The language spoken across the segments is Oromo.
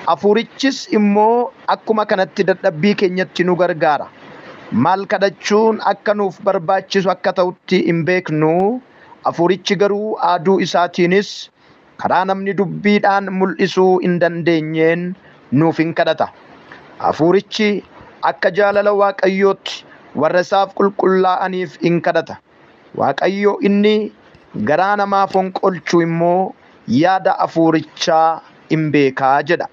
Hafuurichis immoo akkuma kanatti dadhabbii keenyatti nu gargaara. Maal kadhachuun akka nuuf barbaachisu akka ta'utti hin beeknu. Hafuurichi garuu aaduu isaatiinis karaa namni dubbiidhaan mul'isuu hin dandeenyeen nuuf hin kadhata. Hafuurichi akka jaalala Waaqayyootti warra isaaf qulqullaa'aniif hin kadhata. Waaqayyo inni garaa namaa fonqolchu immoo yaada hafuurichaa hin beekaa jedha.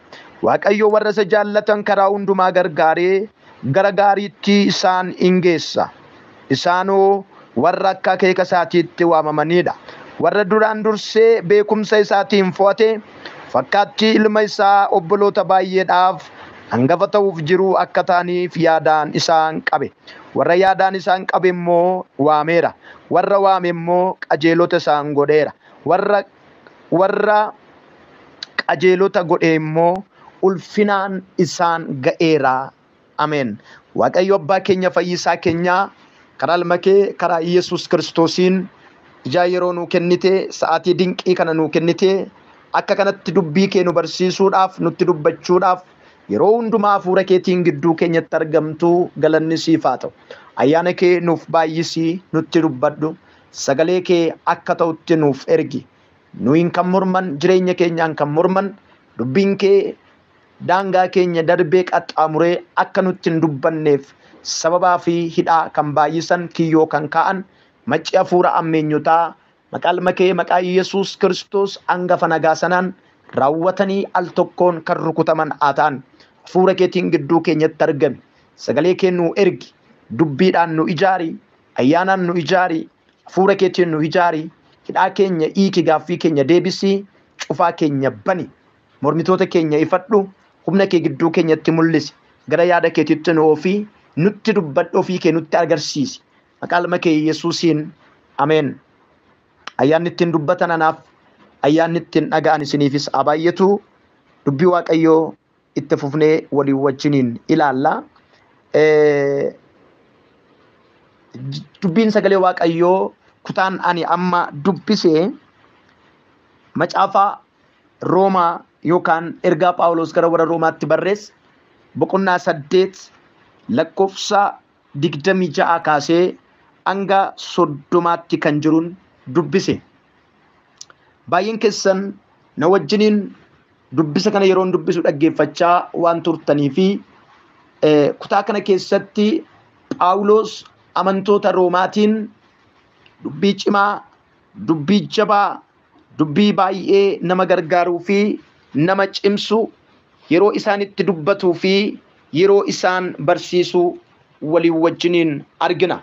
Waaqayyo warra isa jaallatan karaa hundumaa gargaaree gara gaariitti isaan hin geessa. Isaanoo warra akka akeeka isaatiitti waamamanidha. Warra duraan dursee beekumsa isaatiin fo'ate fakkaattii ilma isaa obboloota baay'eedhaaf hangafa ta'uuf jiru akka ta'aniif yaadaan isaan qabe. Warra yaadaan isaan qabe immoo waameera. Warra waame immoo qajeelota isaan godheera. Warra qajeelota godhe immoo ulfinaan isaan ga'eera. Ameen. Waaqayyo abbaa keenya fayyisaa keenyaa karaa ilma kee karaa Yesuus Kiristoosiin ijaa yeroo nuu kennite sa'aatii dinqii kana nuu kennite akka kanatti dubbii kee nu barsiisuudhaaf nutti dubbachuudhaaf yeroo hundumaa hafuura keetiin gidduu keenyatti argamtu galanni siif haa ta'u. Ayyaana kee nuuf baay'isii nutti dubbadhu. Sagalee kee akka ta'utti nuuf ergi. Nuyin kan morman jireenya keenyaan kan morman dubbiin kee daangaa keenya darbee qaxxaamuree akka nutti hin dubbanneef sababaa fi hidhaa kan baay'isan kiyyoo kan ka'an macci hafuura ammeenyotaa maqaa ilma kee maqaa Yesuus Kiristoos hangafa nagaa sanaan raawwatanii al tokkoon kan rukutaman haa ta'an. Hafuura keetiin gidduu keenyatti argami. Sagalee kee nu ergi. Dubbiidhaan nu ijaari. Ayyaanaan nu ijaari. Hafuura keetiin nu ijaari. Hidhaa keenya hiiki, gaaffii keenya deebisii, cufaa keenya bani. Mormitoota keenya ifadhu. Humna kee gidduu keenyatti mul'isi. Gara yaada keetitti nu oofii. Nutti dubbadhu, ofii kee nutti agarsiisi. Maqaa ilma kee Yesuusiin ameen. Ayyaanni ittiin dubbatan anaaf, ayyaanni ittiin dhaga'an isiniifis haa baay'atu. Dubbii Waaqayyoo itti fufnee walii wajjiniin ilaalla. Dubbiin sagalee Waaqayyoo kutaan ani amma dubbisee macaafa Roomaa yookaan ergaa Phaawulos gara warra Roomaatti barreesse boqonnaa 8 lakkoofsa 26 kaasee hanga 30tti kan jiruun dubbise. Baay'een keessan na wajjiniin dubbisa kana yeroon dubbisu dhaggeeffachaa waan turtanii fi kutaa kana keessatti Phaawulos amantoota Roomaatiin dubbii cimaa, dubbii jabaa, dubbii baay'ee nama gargaaruu fi nama cimsu yeroo isaan itti dubbatuu fi yeroo isaan barsiisuu walii wajjiniin argina.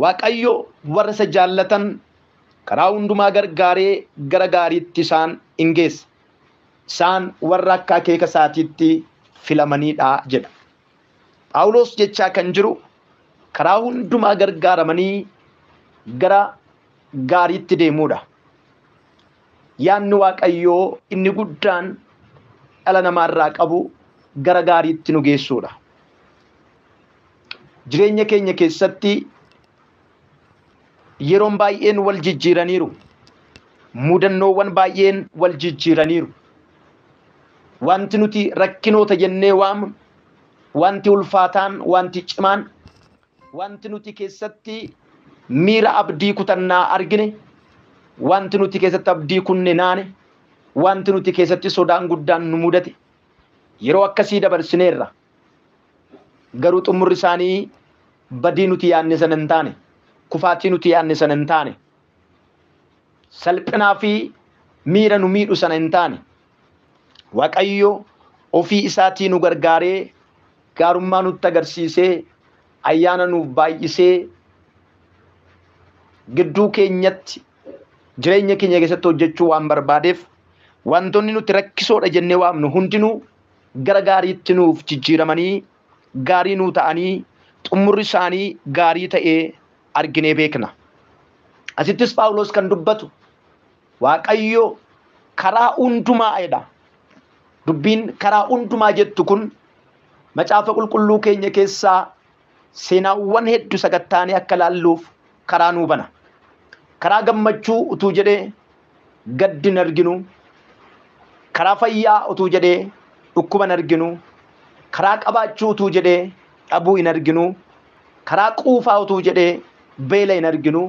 Waaqayyo warra isa jaallatan karaa hundumaa gargaaree gara gaariitti isaan hin geessa. Isaan warra akka akeeka isaatiitti filamanidha jedha. Phaawulos jechaa kan jiru karaa hundumaa gargaaramanii gara gaariitti deemuudha. Yaanni Waaqayyoo inni guddaan dhala namaarraa qabu gara gaariitti nu geessuudha. Jireenya keenya keessatti yeroon baay'een wal jijjiiraniiru. Mudannoowwan baay'een wal jijjiiraniiru. Wanti nuti rakkinoota jennee waamnu, wanti ulfaataan, wanti cimaan, wanti nuti keessatti miira abdii kutannaa argine, wanti nuti keessatti abdii kunne naane, wanti nuti keessatti sodaan guddaan nu mudate yeroo akkasii dabarsineerra. Garuu xumurri isaanii badii nuti yaadne sana hin taane, kufaatii nuti yaadne sana hin taane, salphinaa fi miira nu miidhu sana hin taane, Waaqayyo ofii isaatii nu gargaaree gaarummaa nutti agarsiisee ayyaana nuuf baay'isee gidduu keenyatti jireenya keenya keessatti hojjechuu waan barbaadeef wantoonni nuti rakkisoodha jennee waamnu hundinuu gara gaariitti nuuf jijjiiramanii gaarii nuu ta'anii xumurri isaanii gaarii ta'ee arginee beekna. Asittis Phaawulos kan dubbatu Waaqayyo karaa hundumaa jedha. Dubbiin karaa hundumaa jettu kun macaafa qulqulluu keenya keessaa seenaawwan hedduu sagattaanii akka laalluuf karaa nuu bana. Karaa gammachuu utuu jedhee gaddi hin arginu, karaa fayyaa utuu jedhee dhukkuba hin arginu, karaa qabaachuu utuu jedhee dhabuu hin arginu, karaa quufaa utuu jedhee beela hin arginu,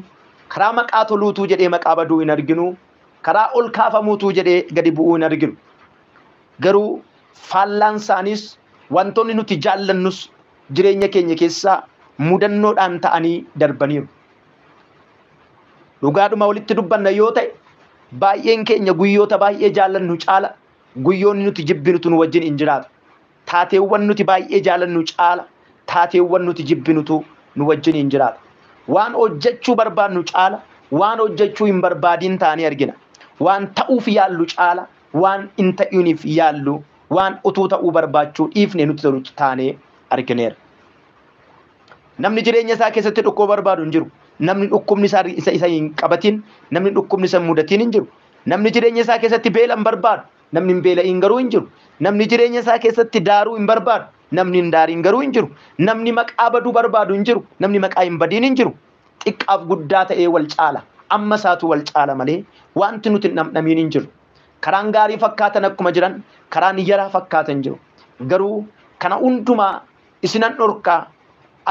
karaa maqaa toluu utuu jedhee maqaa baduu hin arginu, karaa ol kaafamuu utuu jedhee gadi bu'uu hin arginu. Garuu faallaan isaanis wantoonni nuti jaallannus jireenya keenya keessaa mudannoodhaan ta'anii darbaniiru. Dhugaadhuma walitti dubbanna yoo ta'e baay'een keenya guyyoota baay'ee jaallannu caala guyyoonni nuti jibbinutu nu wajjin hin jiraatu. Taateewwan nuti baay'ee jaallannu caala taateewwan nuti jibbinutu nu wajjin hin jiraatu. Waan hojjechuu barbaadnu caala waan hojjechuu hin barbaadiin ta'anii argina. Waan ta'uuf yaallu caala waan hin ta'iniif yaallu waan utuu ta'uu barbaachuu dhiifne nuti tolu taanee argineera. Namni jireenya isaa keessatti dhukkoo barbaadu hin jiru. Namni dhukkubni isa hin qabatin, namni dhukkubni isa mudatin hin jiru. Namni jireenya isaa keessatti beela hin barbaadu, namni hin beela'in garuu hin jiru. Namni jireenya isaa keessatti daaruu hin barbaadu, namni hin daariin garuu hin jiru. Namni maqaa baduu barbaadu hin jiru, namni maqaa hin badiin hin jiru. Xiqqaaf guddaa ta'ee wal caala, amma isaatu wal caala malee wanti nuti hin dhamdhamiin hin jiru. Karaan gaarii fakkaatan akkuma jiran, karaan yaraa fakkaatan jiru. Garuu kana hundumaa isinan dhorkaa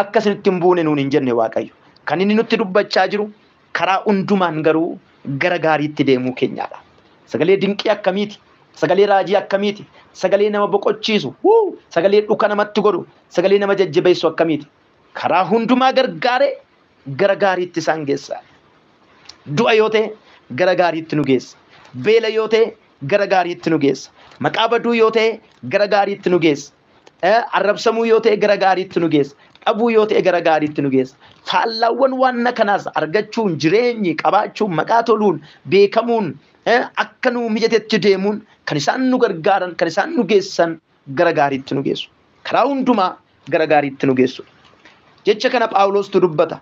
akka isinitti hin buune nuun hin jenne Waaqayyo. Kan inni nutti dubbachaa jiru karaa hundumaan garuu gara gaariitti deemuu keenyaadha. Sagalee dinqii akkamiiti? Sagalee raajii akkamiiti? Sagalee nama boqochiisu, sagalee dhuka namatti godhu, sagalee nama jajjabeessu akkamiiti? Karaa hundumaa gargaaree gara gaariitti isaan geessa. Du'a yoo ta'e gara gaariitti nu geessa. Beela yoo ta'e gara gaariitti nu geessa. Maqaa baduu yoo ta'e gara gaariitti nu geessa. Arrabsamuu yoo ta'e gara gaariitti nu geessa. Dhabuu yoo ta'e gara gaariitti nu geessa. Faallaawwan waan kanaas argachuun, jireenyi qabaachuun, maqaa toluun, beekamuun, akka nu mijatetti deemuun kan isaan nu gargaaran, kan isaan nu geessan gara gaariitti nu geessu. Karaa hundumaa gara gaariitti nu geessu. Jecha kana Phaawulostu dubbata.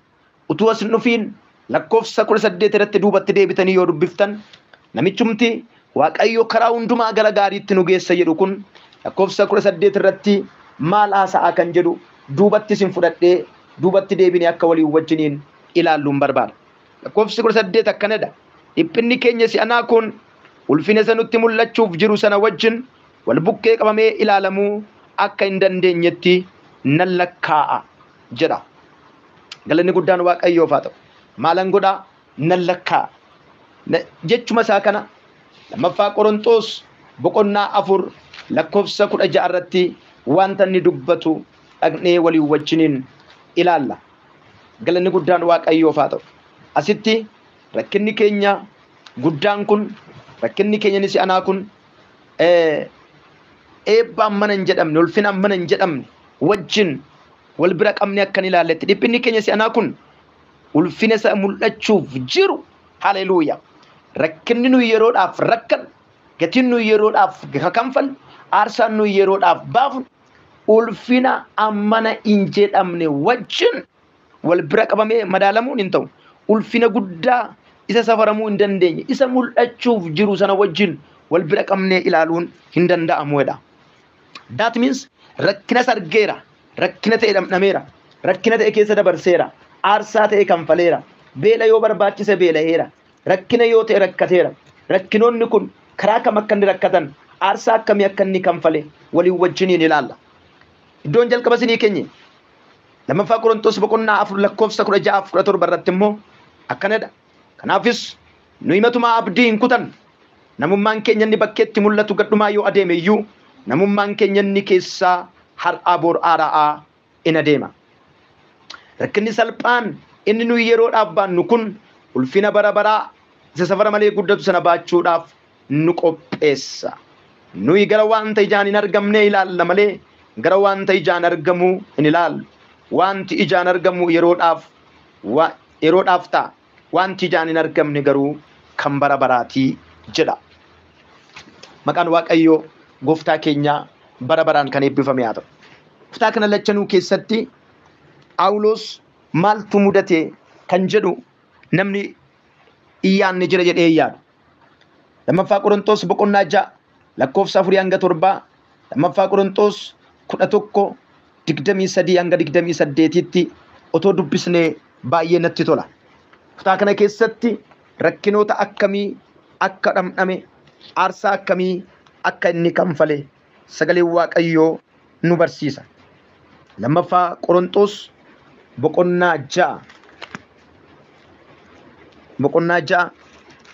Utuu as hin dhufiin lakkoofsa 18 irratti duubatti deebitanii yoo dubbiftan namichumti Waaqayyo karaa hundumaa gara gaariitti nu geessa jedhu kun lakkoofsa 18 irratti maal haasa'aa kan jedhu duubatti sin fudhadhee duubatti deebinee akka walii wajjiniin ilaalluun barbaada. Lakkoofsi 18 akkanadha. Dhiphinni keenya si'anaa kun ulfina isa nutti mul'achuuf jiru sana wajjin wal bukkee qabamee ilaalamuu akka hin dandeenyetti nan lakkaa'a jedha. Galanni guddaan Waaqayyoof haa ta'u. Maalan godhaa nan lakkaa'a. Jechuma isaa kana lammaffaa Qorontos boqonnaa 4 lakkoofsa 16 irratti wanta inni dubbatu dhaqnee walii wajjiniin ilaalla. Galanni guddaan Waaqayyoof haa ta'u. Asitti rakkinni keenya guddaan kun, rakkinni keenya ni si'anaa kun eebbaan mana hin jedhamne, ulfinaan mana hin jedhamne wajjin wal bira qabne akka hin ilaalletti. Dhiphinni keenya si'anaa kun ulfina isa mul'achuuf jiru. Haleluuyaa. Rakkinni nuyi yeroodhaaf rakkan, gatiin nuyi yeroodhaaf kanfal, aarsaan nuyi yeroodhaaf baafnu ulfina ammana hin jedhamne wajjin wal bira qabamee madaalamuun hin ta'u. Ulfina guddaa isa safaramuu hin dandeenye, isa mul'achuuf jiru sana wajjin wal bira qabnee ilaaluun hin danda'amuudha. That means rakkina sargeera, rakkina ta'e dhamdhameera, rakkina ta'e keessa dabarseera, aarsaa ta'e kanfaleera, beela yoo barbaachise beela'eera, rakkina yoo ta'e rakkateera. Rakkinoonni kun karaa kam akka inni rakkatan, aarsaa akkamii akka inni kanfale waliin wajjiniin ilaalla. Iddoon jalqaba isinii keenye lammaffaa Qorontos boqonnaa 4 lakkoofsa 16-17 irratti immoo akkanadha. Kanaafis nu himatumaa abdii hin kutan. Namummaan keenya inni bakkeetti mul'atu gadhumaa yoo adeeme iyyuu namummaan keenya inni keessaa har'aa bor aara'aa in adeema. Rakkinni salphaan inni nuyi yeroodhaaf baannu kun ulfina bara baraa isa safara malee guddatu sana baachuudhaaf nu qopheessa. Nuyi gara wanta ijaan hin argamne ilaalla malee gara wanta ijaan argamu hin ilaallu. Wanti ijaan argamu yeroodhaaf ta'a. Wanti ijaan hin argamne garuu kan bara baraatii jedha. Maqaan Waaqayyoo gooftaa keenyaa bara baraan kan eebbifame haa ta'u. Kutaa kana lachanuu keessatti Phaawulos maaltu mudate kan jedhu namni iyyaanne jira jedhee yaadu. Lammaffaa Qorontos boqonnaa 6 lakkoofsa 4-7, lammaffaa Qorontos 11:23-28tti otoo dubbisnee baay'ee natti tola. Kutaa kana keessatti rakkinoota akkamii akka dhamdhame, aarsaa akkamii akka inni kanfale sagalee Waaqayyoo nu barsiisa. Lammaffaa Qorontos boqonnaa 6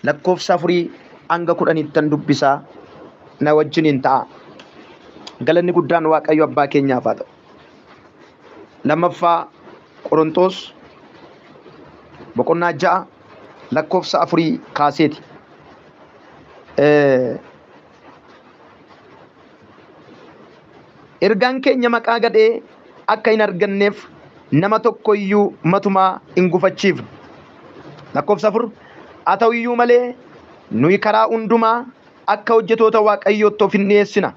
lakkoofsa 4 hanga 10 dubbisaa na wajjiniin ta'a. Galanni guddaan Waaqayyo abbaa keenyaaf haa ta'u. Lammaffaa Qorontos boqonnaa 6 lakkoofsa 4 kaaseeti. Ergaan keenya maqaa gadhee akka hin arganneef nama tokko iyyuu matumaa hin gufachiifne. Lakkoofsa 4 haa ta'u iyyuu malee nuyi karaa hundumaa akka hojjetoota Waaqayyootti of hin dhiyeessina.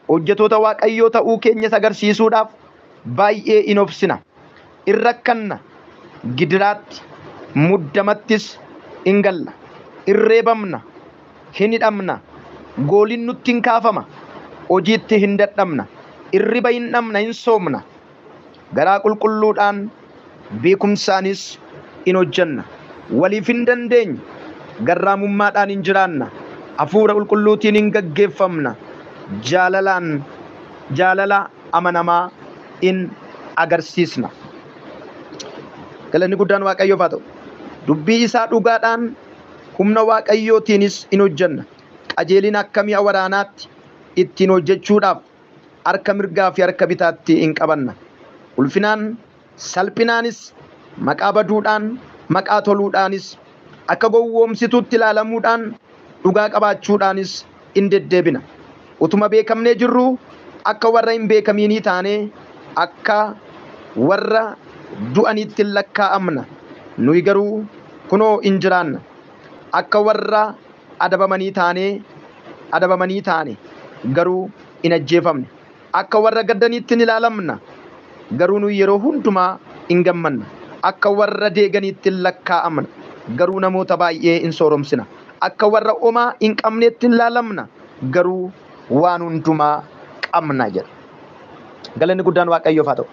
Hojjetoota Waaqayyoo ta'uu keenyas agarsiisuudhaaf baay'ee in obsina. In rakkanna, gidiraatti, muddamattis in galla. In reebamna, hin hidhamna, gooliin nutti hin kaafama, hojiitti hin dadhabna, irriba hin dhabna, hin soomna. Garaa qulqulluudhaan beekumsaanis in hojjanna. Waliif hin dandeenye, garraamummaadhaan hin jiraanna. Hafuura qulqulluutiin hin gaggeeffamna. Jaalala amanamaa in agarsiisna. Galanni guddaan Waaqayyoof haa ta'u. Dubbii isaa dhugaadhaan humna Waaqayyootiinis in hojjanna. Qajeelina akka mi'a waraanaatti ittiin hojjechuudhaaf harka mirgaa fi harka bitaatti in qabanna. Ulfinaan salphinaanis maqaa baduudhaan maqaa toluudhaanis akka gowwoomsituutti ilaalamuudhaan dhugaa qabaachuudhaanis in deddeebina. Utuma beekamnee jirru akka warra hin beekaminii taanee akka warra du'aniitti hin lakkaa'amna. Nuyi garuu kunoo in jiraanna. Akka warra adabamanii taane garuu in ajjeefamne. Akka warra gaddaniitti in ilaalamna. Garuu nuyi yeroo hundumaa in gammanna. Akka warra deeganiitti in lakkaa'amna. Garuu namoota baay'ee in sooromsina. Akka warra homaa hin qabneetti in ilaalamna. Garuu waan hundumaa qabna jedha. Galanni guddaan Waaqayyoof haa ta'u.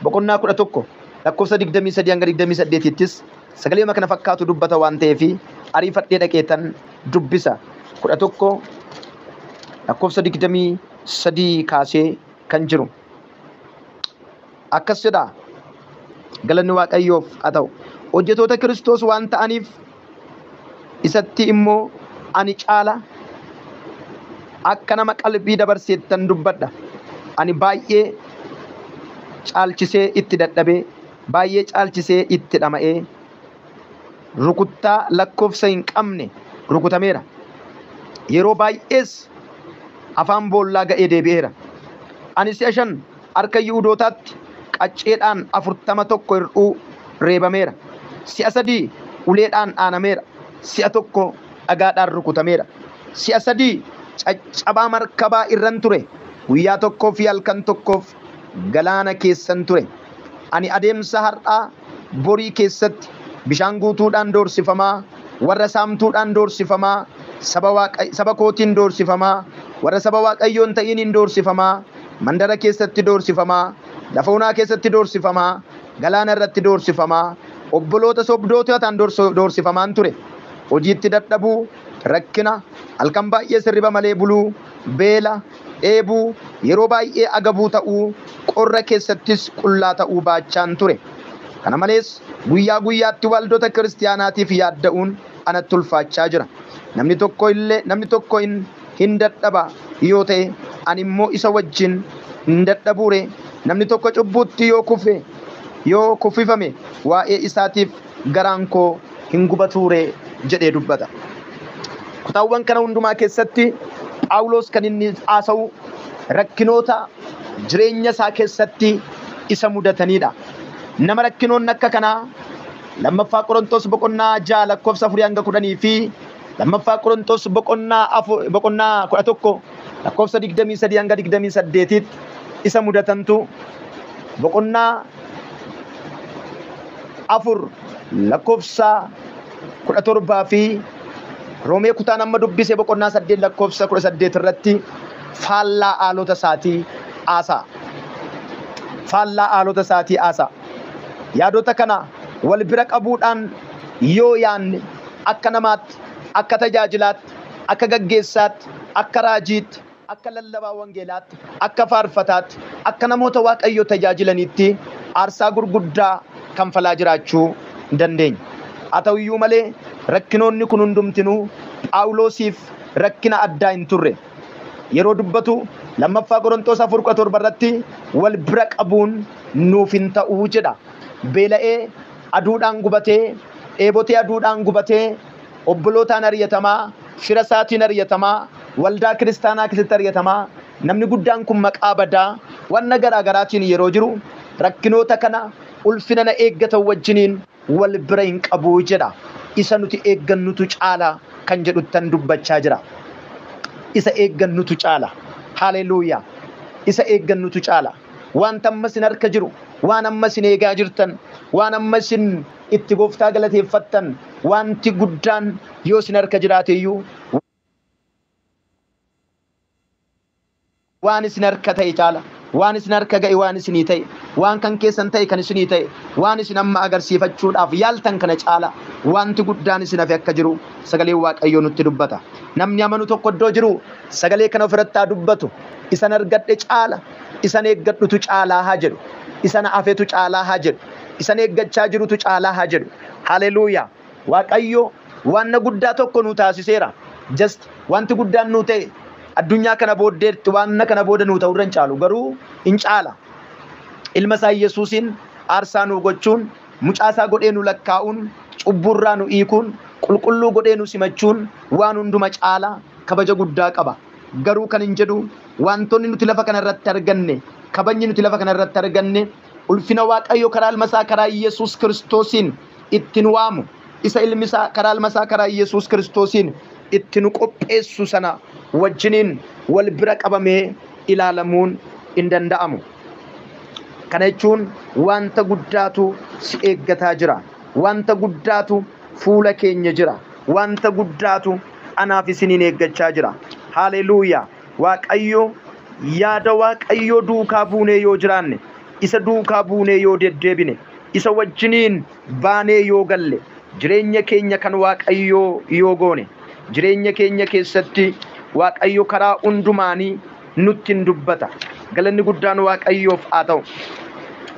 Boqonnaa 11 lakkoofsa 23 hanga 28ttis sagalee kana fakkaatu dubbata waan ta'eef ariifadhee dhaqeetan dubbisa. 11 lakkoofsa 23 kaasee kan jiru. Akkas jedha. Galanni Waaqayyoof haa ta'u. Hojjetoota Kiristoos waan ta'aniif isatti immoo ani caala akka nama qalbii dabarseettan dubbadha. Ani baay'ee caalchisee itti dadhabee, baay'ee caalchisee itti dhama'ee, rukuttaa lakkoofsa hin qabne rukutameera. Yeroo baay'ees afaan boollaa ga'ee deebi'eera. Ani si'a 5 harka Yihuudootaatti qacceedhaan 41 hir'uu reebameera. Si'a 3 uleedhaan dhaanameera. Si'a 1 dhagaadhaan rukutameera. Si'a 3 caccabaa markabaa irran ture. Guyyaa tokkoo fi halkan tokkoof galaana keessan ture. Ani adeemsa har'aa borii keessatti bishaan guutuudhaan doorsifamaa, warra saamtuudhaan doorsifamaa, saba kootiin doorsifamaa, warra saba Waaqayyoon ta'iniin doorsifamaa, mandara keessatti doorsifamaa, lafa onaa keessatti doorsifamaa, galaana irratti doorsifamaa, obboloota sobdootaan doorsifamaan ture. Hojiitti dadhabuu, rakkina, halkan baay'ee sirriba malee buluu, beela, dheebuu, yeroo baay'ee agabuu ta'uu, qorra keessattis qullaa ta'uu baachaan ture. Kana malees guyyaa guyyaatti waldoota kiristaanaatiif yaadda'uun anatti ulfaachaa jira. Namni tokko hin dadhaba yoo ta'e ani immoo isa wajjin hin dadhabuure. Namni tokko cubbuutti yoo kuffifame waa'ee isaatiif garaan koo hin gubatuure jedhee dubbata. Kutaawwan kana hundumaa keessatti Phaawulos kan inni haasa'u rakkinoota jireenya isaa keessatti isa mudatanidha. Nama rakkinoonni akka kanaa lammaffaa Qorontos boqonnaa 6 lakkoofsa 4 hanga 10 fi lammaffaa Qorontos boqonnaa 11 lakkoofsa 23 hanga 28tti isa mudatantu boqonnaa 4 lakkoofsa 17 fi Roomee kutaan amma dubbise boqonnaa 8 lakkoofsa 18 irratti faallaa haalota isaatii haasaa. Yaadota kana wal bira qabuudhaan yoo yaanne akka namaatti, akka tajaajilaatti, akka gaggeessaatti, akka raajiitti, akka lallabaa wangeelaatti, akka faarfataatti, akka namoota Waaqayyoo tajaajilaniitti aarsaa gurguddaa kanfalaa jiraachuu hin dandeenye. Haa ta'u iyyuu malee rakkinoonni kun hundumtinuu Phaawulosiif rakkina addaa hin turre. Yeroo dubbatu lammaffaa Qorontos 4:17 irratti wal bira qabuun nuuf hin ta'uu jedha. Beela'ee aduudhaan gubatee, dheebotee aduudhaan gubatee, obbolootaan ari'atamaa, fira isaatiin ari'atamaa, waldaa kiristaanaa keessatti ari'atamaa, namni guddaan kun maqaa badaa wanna garaa garaatiin yeroo jiru rakkinoota kana ulfina na eeggatan wajjiniin wal bira hin qabuu jedha. Isa nuti eeggannutu caala kan jedhuttan dubbachaa jira. Isa eeggannutu caala. Haleluuyaa. Isa eeggannutu caala. Wanta amma isin harka jiru, waan amma isin eegaa jirtan, waan amma isin itti Gooftaa galateeffattan, wanti guddaan yoo isin harka jiraate iyyuu waan isin harka ta'e caala. Waan isin harka ga'e waan isinii ta'e, waan kan keessan ta'e kan isinii ta'e, waan isin amma agarsiifachuudhaaf yaaltan kana caala wanti guddaan isin hafe akka jiru sagaleen Waaqayyoo nutti dubbata. Namni amanu tokko iddoo jiru sagalee kana ofirratti haa dubbatu. Isan argadhe caala, isan eeggadhutu caalaa haa jedhu, isan hafetu caalaa haa jedhu, isan eeggachaa jirutu caalaa haa jedhu. Haleluuyaa. Waaqayyo waan guddaa tokko nu taasiseera. Just wanti guddaan nu ta'e addunyaa kana booddeetti waan kana booda nu ta'uu irra hin caalu, garuu hin caala. Ilma isaa Yesuusin aarsaa nu gochuun, mucaa isaa godhee nu lakkaa'uun, cubburraa nu hiikuun, qulqulluu godhee nu simachuun waan hunduma caala kabaja guddaa qaba. Garuu kan hin jedhu wantoonni nuti lafa kana irratti arganne, kabajni nuti lafa kana irratti arganne ulfina Waaqayyo karaa ilma isaa karaa Yesuus Kiristoosiin ittiin waamu, isa ilmi isaa karaa ilma isaa karaa Yesuus Kiristoosiin ittiin qopheessu sana wajjiniin wal bira qabamee ilaalamuun hin danda'amu. Kana jechuun wanta guddaatu si eeggataa jira. Wanta guddaatu fuula keenya jira. Wanta guddaatu anaaf isiniin eeggachaa jira. Haleluuyaa. Waaqayyo yaada Waaqayyo duukaa buunee yoo jiraanne, isa duukaa buunee yoo deddeebine, isa wajjiniin baanee yoo galle, jireenya keenya kan Waaqayyo yoo goone, jireenya keenya keessatti Waaqayyo karaa hundumaanii nutti hin dubbata. Galanni guddaan Waaqayyoof haa ta'u.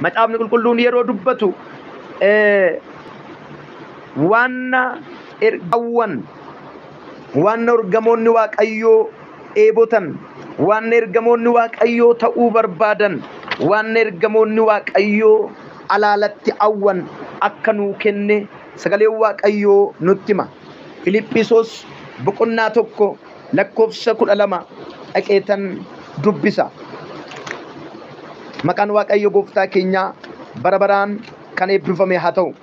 Macaafni qulqulluun yeroo dubbatu waan ergamoonni Waaqayyoo eebotan, waan ergamoonni Waaqayyoo ta'uu barbaadan, waan ergamoonni Waaqayyoo alaalatti awwan akka nuu kenne sagaleen Waaqayyoo nutti hima. Filiphisiyoos 1 lakkoofsa 12 dhaqeetan dubbisa. Maqaan Waaqayyo Gooftaa keenyaa bara baraan kan eebbifame haa ta'u.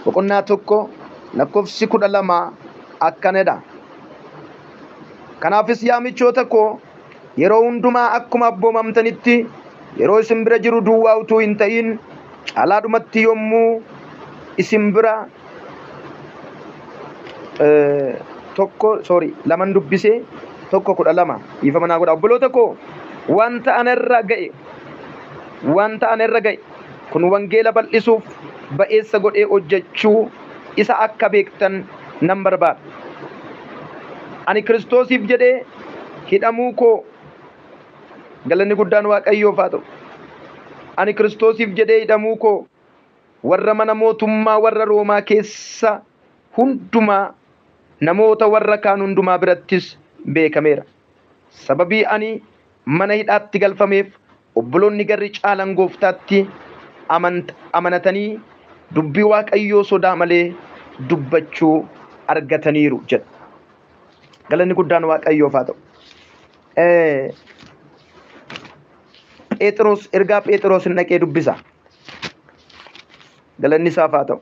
1 lakkoofsi 12 akkanadha. Kanaafis yaa michoota koo, yeroo hundumaa akkuma abboomamtanitti yeroo isin bira jiru duwwaa utuu hin ta'in caalaadhumatti yommuu isin bira laman dubbisee 1:12 dhiifama naa godha. Obboloota koo, wanta anarra ga'e kun wangeela bal'isuuf ba'eessa godhee hojjechuu isa akka beektan nan barbaada. Ani Kiristoosiif jedhee hidhamuu koo, galanni guddaan Waaqayyoof haa ta'u. Ani Kiristoosiif jedhee hidhamuu koo warra mana mootummaa warra Roomaa keessa hundumaa, namoota warra kaan hundumaa birattis beekameera. Sababii ani mana hidhaatti galfameef obboloonni garri caalan Gooftaatti amanatanii dubbii Waaqayyoo sodaa malee dubbachuu argataniiru jedha. Galanni guddaan Waaqayyoof haa ta'u. Phexros, ergaa Phexros hin dhaqee dubbisa. Galanni isaaf haa ta'u.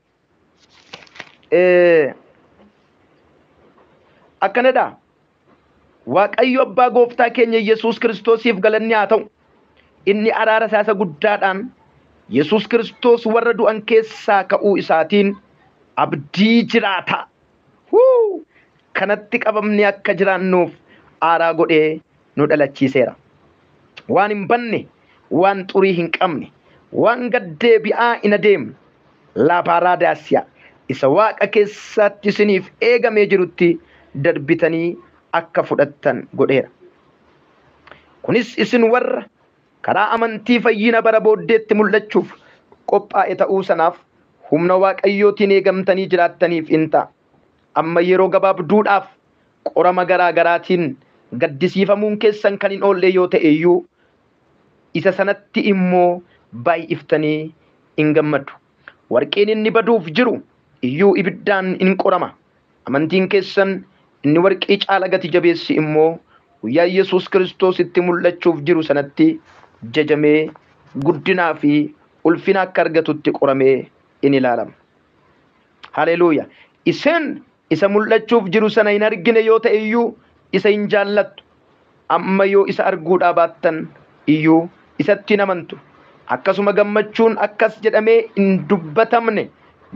Akkanadha. Waaqayyo abbaa Gooftaa keenya Yesuus Kiristoosiif galanni haa ta'u. Inni araara isaa guddaadhaan Yesuus Kiristoos warra du'an keessaa ka'uu isaatiin abdii jiraata. Kanatti qabamne akka jiraannuuf aaraa godhee nu dhalachiiseera. Waan hin banne, waan xurii hin qabne, waan gaddeebi'aa hin adeemne, laabaaraadaasiyaa isa Waaqa keessatti isiniif eegamee jirutti darbitanii akka fudhattan godheera. Kunis isin warra karaa amantii fayyina bara booddeetti mul'achuuf qophaa'e ta'uu sanaaf humna Waaqayyootiin eegamtanii jiraattaniif in ta'a. Amma yeroo gabaabduudhaaf qorama garaa garaatiin gaddisiifamuun keessan kan hin oolle yoo ta'e iyyuu isa sanatti immoo baay'iftanii in gammaddu. Warqeen inni baduuf jiru iyyuu ibiddaan in qorama. Amantiin keessan inni warqii caala gati jabeessi immoo guyyaa Yesuus Kiristoos itti mul'achuuf jiru sanatti jajamee guddinaa fi ulfina akka argatutti qoramee in ilaalama. Haleluuyaa! Isin isa mul'achuuf jiru sana hin argine yoo ta'e iyyuu isa hin jaallattu. Amma yoo isa arguudhaa baattan iyyuu isatti hin amantu. Akkasuma gammachuun akkas jedhamee hin dubbatamne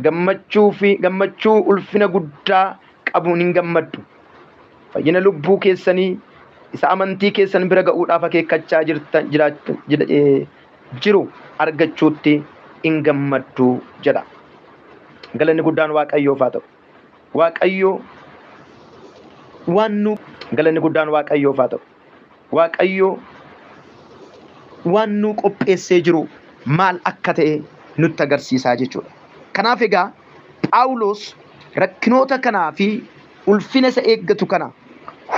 gammachuu ulfina guddaa qabuun hin gammaddu. Fayyina lubbuu keessanii isa amantii keessan bira ga'uudhaaf akeekkachaa jiru argachuutti in gammaddu jedha. Galanni guddaan Waaqayyoof haa ta'u. Galanni guddaan Waaqayyoof haa ta'u. Waaqayyo waan nu qopheessee jiru maal akka ta'e nutti agarsiisaa jechuudha. Kanaaf egaa Phaawulos rakkinoota kanaa fi ulfina isa eeggatu kana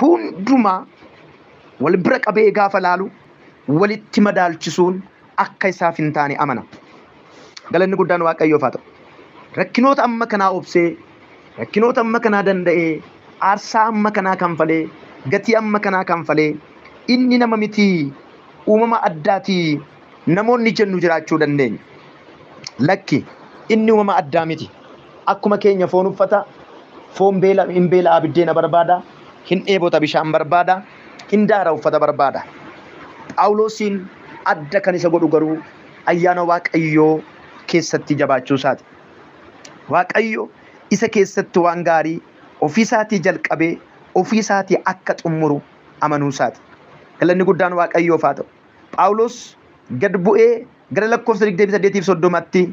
hundumaa wal bira qabee gaafa laalu walitti madaalchisuun akka isaaf hin taane amana. Galanni guddaan Waaqayyoof haa ta'u. Rakkinoota amma kanaa obsee, rakkinoota amma kanaa danda'ee, aarsaa amma kanaa kanfalee, gatii amma kanaa kanfalee, inni nama mitii uumama addaatii namoonni jennu jiraachuu dandeenya. Lakki inni uumama addaa miti. Akkuma keenya foon uffata, foon hin beela'aa biddeena barbaada, hin dheebota bishaan barbaada, hin daara uffata barbaada. Phaawulosiin adda kan isa godhu garuu ayyaana Waaqayyoo keessatti jabaachuu isaati. Waaqayyo isa keessatti waan gaarii ofii isaatii jalqabee ofii isaatii akka xumuru amanuu isaati. Galanni guddaan Waaqayyoof haa ta'u. Phaawulos gad bu'ee gara lakkoofsa 28-30tti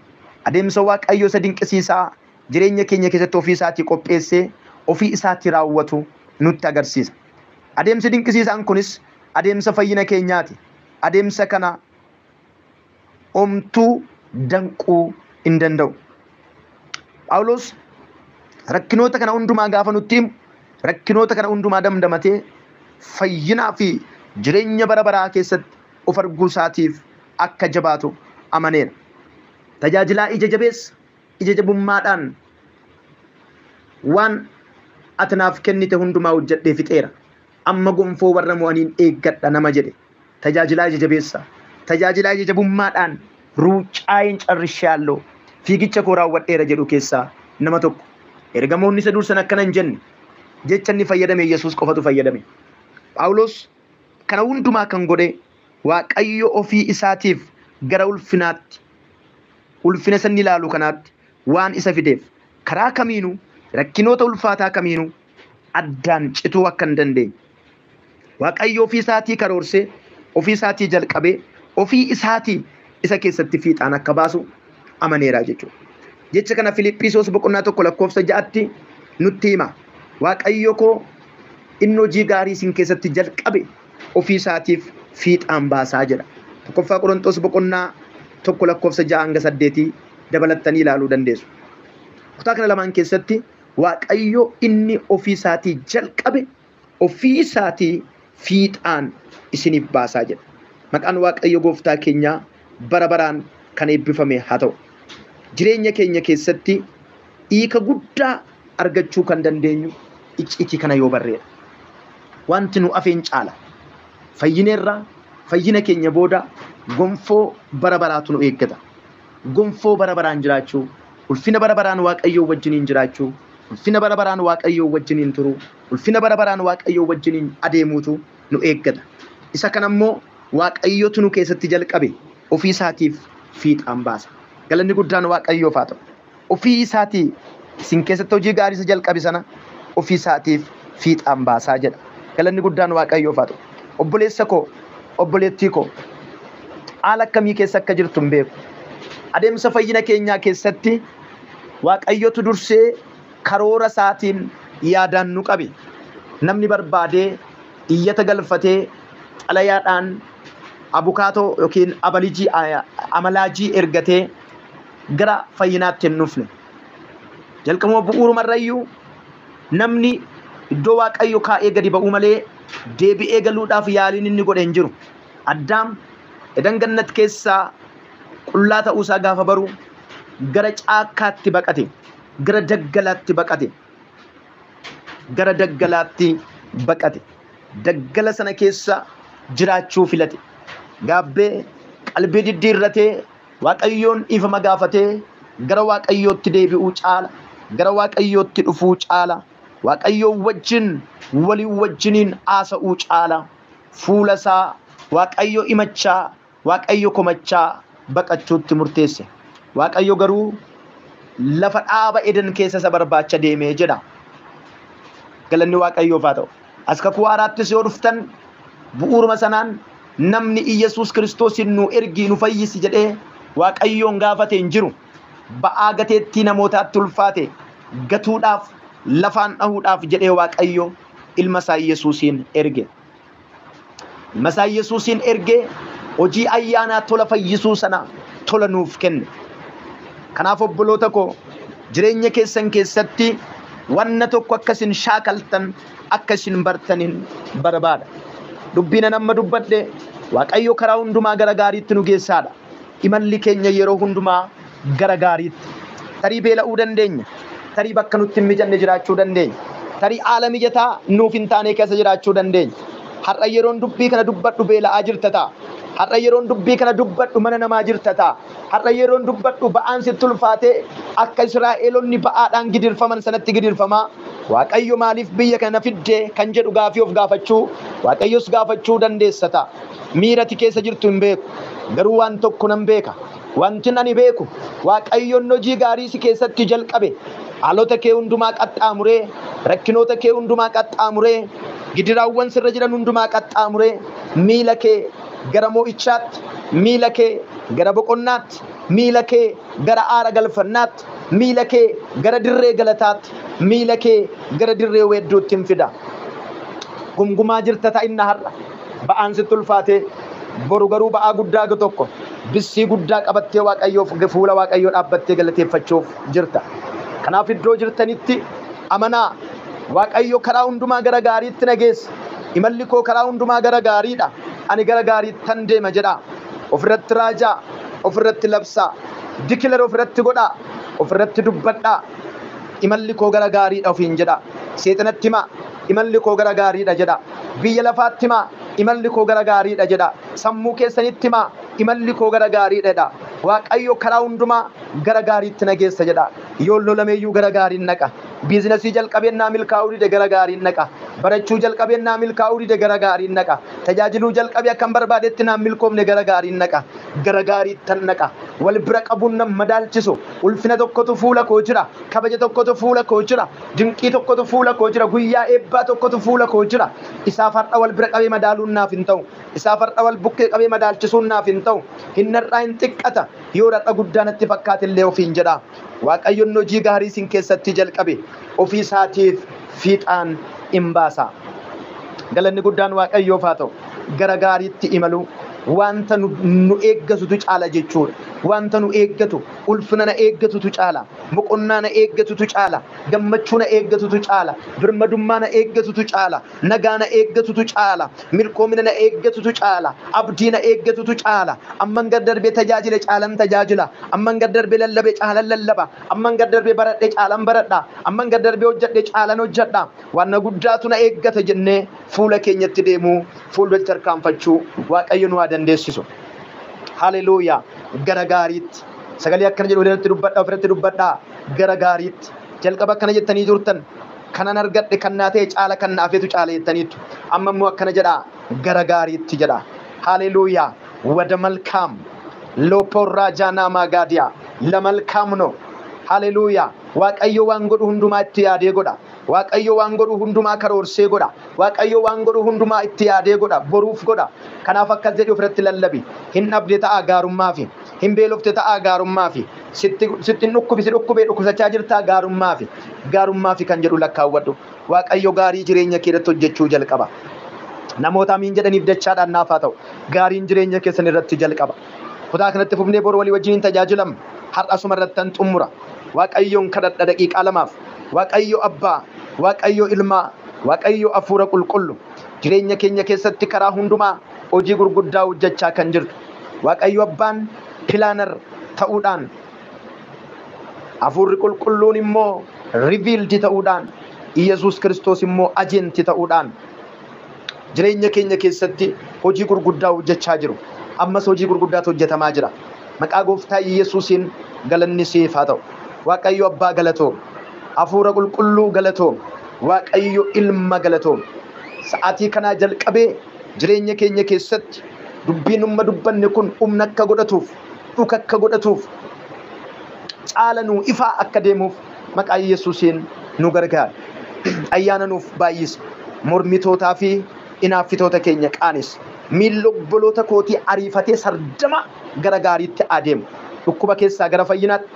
adeemsa Waaqayyoo isa dinqisiisaa jireenya keenya keessatti ofii isaatii qopheessee ofii isaatii raawwatu nutti agarsiisa. Adeemsi dinqisiisaan kunis adeemsa fayyina keenyaati. Adeemsa kana omtuu danquu hin danda'u. Phaawulos rakkinoota kana hundumaa gaafa nutti himu, rakkinoota kana hundumaa damdamatee fayyinaa fi jireenya bara baraa keessatti of arguu isaatiif akka jabaatu amaneera. Tajaajilaa ija jabeessa, ija jabummaadhaan waan ati naaf kennite hundumaa hojjedhee fixeera. Amma gonfoo warra mo'aniin eeggadha nama jedhe. Tajaajilaa ija jabeessa, tajaajilaa ija jabummaadhaan ruucaa'een carrishaallee fiigicha koo raawwadheera jedhu keessaa nama tokko. Ergamoonni isa dursan akkana hin jenne. Jecha inni fayyadame Yesuus qofatu fayyadame. Phaawulos kana hundumaa kan godhe Waaqayyo ofii isaatiif gara ulfinaatti, ulfina sanni ilaalu kanaatti waan isa fideef karaa kamiinuu rakkinoota ulfaataa kamiinuu addaan cituu akka hin dandeenye. Waaqayyo ofii isaatii karoorsee, ofii isaatii jalqabee, ofii isaatii isa keessatti fiixaan akka baasu amaneera jechuudha. Jecha kana Filiphisiyoos 1:6 nutti hima. Waaqayyo koo inni hojii gaarii isin keessatti jalqabe ofii isaatiif fiixaan baasaa jedha. Tokkoffaa Qorontos 1:6-8 dabalattanii ilaaluu dandeessu. Kutaa kana lamaan keessatti Waaqayyo inni ofii isaatii jalqabe ofii isaatii fiixaan isiniif baasaa jedha. Maqaan Waaqayyo gooftaa keenyaa bara baraan kan eebbifame haa ta'u. Jireenya keenya keessatti hiika guddaa argachuu kan dandeenyu icciitii kana yoo barreedha. Wanti nu afeen caala. Fayyineerraa fayyina keenya booda gonfoo bara baraatu nu eeggata. Gonfoo bara baraan jiraachuu, ulfina bara baraan Waaqayyoo wajjiniin jiraachuu, ulfina bara baraan Waaqayyoo wajjiniin turuu, ulfina bara baraan Waaqayyoo wajjiniin adeemuutu nu eeggata. Isa kanammoo Waaqayyootu nu keessatti jalqabe ofii isaatiif fiixaan baasa. Galanni guddaan Waaqayyoof haa ta'u. Ofii isaatii isin keessatti hojii gaarii isa jalqabe sana ofii isaatiif fiixaan baasaa jedha. Galanni guddaan Waaqayyoof haa ta'u. Obboleessa koo, obboleettii koo, haala akkamii keessa akka jirtu hin beeku. Adeemsa fayyina keenyaa keessatti Waaqayyootu dursee karoora isaatiin yaadaan nu qabe. namni barbaadee iyyata galfatee xalayaadhaan abukaatoo yookiin amalaajii ergatee gara fayyinaatti hin dhufne. Jalqabuma bu'uurumarrayyuu namni iddoo Waaqayyo kaa'ee gadi ba'uu malee deebi'ee galuudhaaf yaaliin inni godhe hin jiru. Addaam Edan Gannat keessaa qullaa ta'uusaa gaafa baru gara caakkaatti baqate, gara daggalaatti baqate, gara daggalaatti baqate. Daggala sana keessa jiraachuu filate. Gaabbee qalbii diddiirratee Waaqayyoon ifama gaafatee gara Waaqayyootti deebi'uu caala, gara Waaqayyootti dhufuu caala, Waaqayyoo wajjin walii wajjiniin haasa'uu caala, fuula isaa Waaqayyo imachaa, Waaqayyo komachaa baqachuutti murteesse. Waaqayyo garuu lafa dhaaba Eden keessa isa barbaacha deemee jedha. Galanni Waaqayyoof haa ta'u. As kakuu haaraattis yoo dhuftan bu'uuruma sanaan namni Iyesuus Kiristoosin nu ergi nu fayyisi jedhee Waaqayyoon gaafate hin jiru. Ba'aa gateettii namootaatti ulfaate gatuudhaaf lafaan dhahuudhaaf jedhee Waaqayyo ilma isaa Iyesuusin erge. Ilma isaa Iyesuusin erge hojii ayyaanaa tola fayyisuu sana tola nuuf kenne. Kanaaf obboloota koo jireenya keessan keessatti wanna tokko akkasin shaakaltan akkasin bartanin barbaada. Dubbiin amma dubbadhe Waaqayyo karaa hundumaa gara gaariitti nu geessaadha. Imalli keenya yeroo hundumaa gara gaariitti. Tarii beela'uu dandeenya. Tarii bakka nutti hin mijanne jiraachuu dandeenya. Tarii haala mijataa nuuf hin taane keessa jiraachuu dandeenya. Har'a yeroon dubbii kana dubbadhu beela'aa jirta ta'a. Har'a yeroon dubbii kana dubbadhu mana namaa jirta ta'a. Har'a yeroon dubbadhu ba'aan sitti ulfaatee akka Israa'eelonni ba'aadhaan gidirfaman sanatti gidirfamaa. Waaqayyo maaliif biyya kana fidde kan jedhu gaafii of gaafachuu, Waaqayyos gaafachuu dandeessa ta'a. Miirati keessa jirtu hin beeku. Garuu waan tokko nan beeka. Wanti ani beeku Waaqayyoon hojii gaarii si keessatti jalqabe. Haalota kee hundumaa qaxxaamuree, rakkinoota kee hundumaa qaxxaamuree, gidiraawwan sirra jiran hundumaa qaxxaamuree, miila kee gara moo'ichaatti, miila kee gara boqonnaatti, miila kee gara aara galfannaatti, miila kee gara dirree galataatti, miila kee gara dirree weedduutti hin fida. Gumgumaa jirta ta'inna har'a ba'aan sitti ulfaatee boru garuu ba'aa guddaa tokko bissii guddaa qabattee Waaqayyoof fuula Waaqayyoo dhaabbattee galateeffachuuf jirta. Kanaaf iddoo jirtanitti amanaa Waaqayyo karaa hundumaa gara gaariitti na geessa. Imalli koo karaa hundumaa gara gaariidha. Ani gara gaariittan deema jedha. Ofirratti raajaa, ofirratti labsaa, dikilara ofirratti godhaa, ofirratti dubbadhaa. Imalli koo gara gaariidha ofiin jedha. Seexanatti himaa imalli koo gara gaariidha jedha. Biyya lafaatti himaa imalli koo gara gaariidha jedha. Sammuu keessanitti himaa imalli koo gara gaariidha jedha. Waaqayyo karaa hundumaa gara gaariitti na geessa jedha. Yoo lolameeyyuu gara gaariin naqa. Biizinasii jalqabeennaa milkaa'uu dide gara gaariin naqa. Barachuu jalqabeennaa milkaa'uu dide gara gaariin naqa. Tajaajiluu jalqabee akkan barbaadetti naan milkoomne gara gaariin naqa. Gara gaariittan naqa. Wal bira qabuun nama madaalchisu. Ulfina tokkotu fuula koo jira. Kabaja tokkotu fuula koo jira. Dinqii tokkotu fuula koo jira. Guyyaa eebbaa tokkotu fuula koo jira. Isaaf har'a wal bira qabee madaaluun naaf hin ta'u. Isaaf har'a wal bukkee qabee madaalchisuun naaf hin ta'u. Hinnarraa hin xiqqata. Yoo har'a guddaa natti fakkaate illee ofiin jedha. Waaqayyoon hojii gaarii isin keessatti jalqabe ofii isaatiif fiixaan hin baasa. Galanni guddaan Waaqayyoof haa ta'u. Gara gaariitti imalu wanta nu eeggatutu caala jechuudha. Wanta nu eeggatu ulfina na eeggatutu caala. Boqonnaa na eeggatutu caala. Gammachuu na eeggatutu caala. Birmadummaa na eeggatutu caala. Nagaa na eeggatutu caala. Milkoomina na eeggatutu caala. Abdii na eeggatutu caala. Amman gad darbee tajaajile caalan tajaajila. Amman gad darbee lallabe caalan lallaba. Amman gad darbee baradhe caalan baradha. Amman gad darbee hojjedhe caalan hojjedha. Wanna guddaatu na eeggata jennee fuula keenyatti deemuu, fuulduratti tarkaanfachuu Waaqayyo nu haa dandeessisu. Haleluuyaa. Gara gaariitti sagalee akkana jedhu irratti dubbadhaa, ofirratti dubbadhaa. Gara gaariitti jalqaba akkana jettanii turtan kanan argadhe kan naa ta'e caala kan naafetu caala jettaniitu. Amma immoo akkana jedhaa gara gaariitti jedha. Haleluuyaa. Wada malkaam looporraa jaanaa maagaadiyaa la malkaam no. Haleluuyaa. Waaqayyo waan godhu hundumaa itti yaadee godha. Waaqayyo waan godhu hundumaa karoorsee godha. Waaqayyo waan godhu hundumaa itti yaadee godha. Boruuf godha. Kanaaf akkas jedhi ofirratti lallabi. Hin dhabde ta'a gaarummaa fi hin beelofte ta'a gaarummaa fi sittin dhukkubee dhukkubsachaa jirtaa gaarummaa fi gaarummaa fi kan jedhu lakkaawwadhu. Waaqayyo gaarii jireenya keetti hojjechuu jalqaba. Namoota amiin jedhaniif dachaadhaan naaf haa ta'u. Gaariin jireenya keessan irratti jalqaba. Kutaa kanatti fufnee bor walii wajjin tajaajilam. Har'a suma irratti tan xumura. Waaqayyoon kadhadha daqiiqaa lamaaf. Waaqayyo Abbaa, Waaqayyo Ilmaa, Waaqayyo Hafuura Qulqullu. Jireenya keenya keessatti karaa hundumaa hojii gurguddaa hojjechaa kan jirtu. Waaqayyo Abbaan pilaanar ta'uudhaan, Hafuurri Qulqulluun immoo riviildi ta'uudhaan, Iyesuus Kiristoos immoo ajenti ta'uudhaan jireenya keenya keessatti hojii gurguddaa hojjechaa jiru. Ammas hojii gurguddaatu hojjetamaa jira. Maqaa Gooftaa Iyesuusiin galanni siif haa ta'u. Waaqayyo Abbaa galatoom, Hafuura Qulqulluu galatoom, Waaqayyo Ilma galatoom. Sa'aatii kanaa jalqabee jireenya keenya keessatti dubbiin umma dubbanne kun humna akka godhatuuf, dhuka akka godhatuuf, caalanuu ifaa akka deemuuf maqaa Yesuusiin nu gargaara. Ayyaana nuuf baay'isi. Mormitootaa fi hinaaffitoota keenya qaanessi. Miilli obboloota kootii ariifatee sardama gara gaariitti adeemu. Dhukkuba keessaa gara fayyinaatti,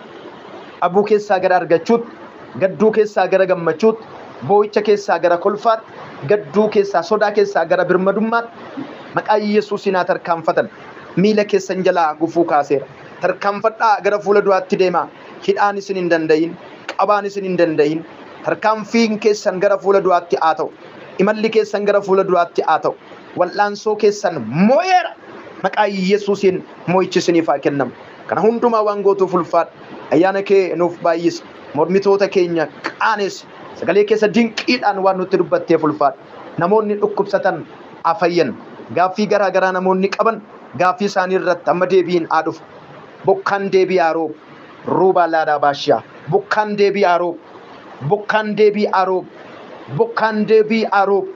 abuu keessaa gara argachuutti, gadduu keessaa gara gammachuutti, boo'icha keessaa gara kolfaatti, gadduu keessaa sodaa keessaa gara birmadummaatti maqaa Yesuusiin haa tarkaanfatan. Miila keessan jalaa gufuu kaaseera. Tarkaanfadhaa gara fuula duraatti deemaa. Hidhaan isin hin danda'in, qabaan isin hin danda'in. Tarkaanfiin keessan gara fuula duraatti haa ta'u. Imalli keessan gara fuula duraatti haa ta'u. Wal'aansoo keessan moo'eera. Maqaa Yesuusiin moo'ichi isiniif haa kennamu. Kana hundumaa waan gootuuf ulfaadha. Ayyaana kee nuuf baay'isi. Mormitoota keenya qaanessi. Sagalee keessa dinqiidhaan waan nutti dubbatteef ulfaadha. Namoonni dhukkubsatan haa fayyan. Gaaffii garaa garaa namoonni qaban gaaffii isaanii irratti amma deebiin haa dhufu. Bokkaan deebii haa roobu. Ruubaa laadaa baashiyaa. Bokkaan deebii haa roobu. Bokkaan deebii haa roobu. Bokkaan deebii haa roobu.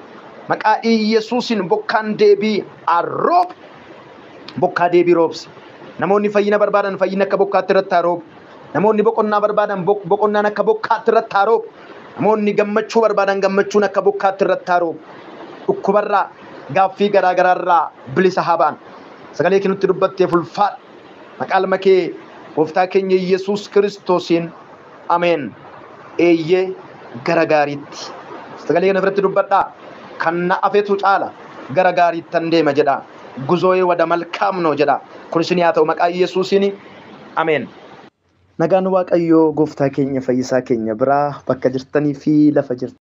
Maqaa Yesuusiin bokkaan deebii haa roobu. Bokkaa deebii roobsi. Namoonni fayyina barbaadan fayyina akka bokkaatti irratti haa roobu. Namoonni boqonnaa barbaadan boqonnaan akka bokkaatti irratti haa roobu. Namoonni gammachuu barbaadan gammachuun akka bokkaatti irratti haa roobu. Dhukkubarraa gaaffii garaa garaarraa bilisa haa ba'an. Sagalee kee nutti dubbatteef ulfaadha. Maqaa kee Gooftaa keenya Yesuus Kiristoosiin ameen. Eeyyee gara gaariitti. Sagalee kana irratti dubbadhaa. Kan na afeetu caala gara gaariittan deema jedha. Guzoo'ee wada malkaam noo jedha. Kun isin haa ta'u maqaa Yesuusiin ameen. Nagaan Waaqayyoo Gooftaa keenya Fayyisaa keenya biraa bakka jirtanii fi lafa jirtan.